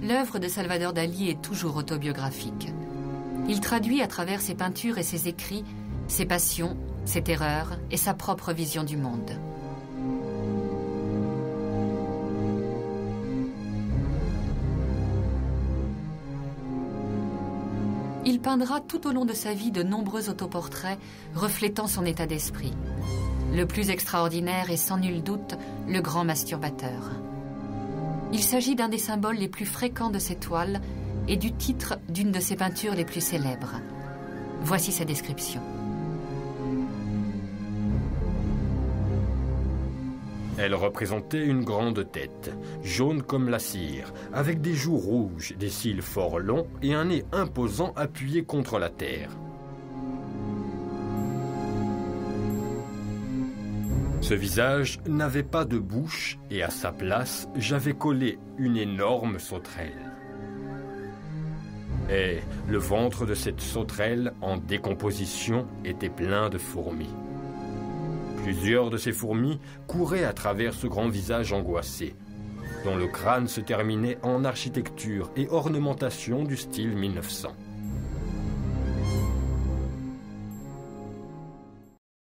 l'œuvre de Salvador Dali est toujours autobiographique. Il traduit à travers ses peintures et ses écrits ses passions, ses terreurs et sa propre vision du monde. Il peindra tout au long de sa vie de nombreux autoportraits reflétant son état d'esprit. Le plus extraordinaire est sans nul doute le grand masturbateur. Il s'agit d'un des symboles les plus fréquents de ses toiles et du titre d'une de ses peintures les plus célèbres. Voici sa description. Elle représentait une grande tête, jaune comme la cire, avec des joues rouges, des cils fort longs et un nez imposant appuyé contre la terre. Ce visage n'avait pas de bouche et à sa place, j'avais collé une énorme sauterelle. Et le ventre de cette sauterelle, en décomposition, était plein de fourmis. Plusieurs de ces fourmis couraient à travers ce grand visage angoissé, dont le crâne se terminait en architecture et ornementation du style 1900.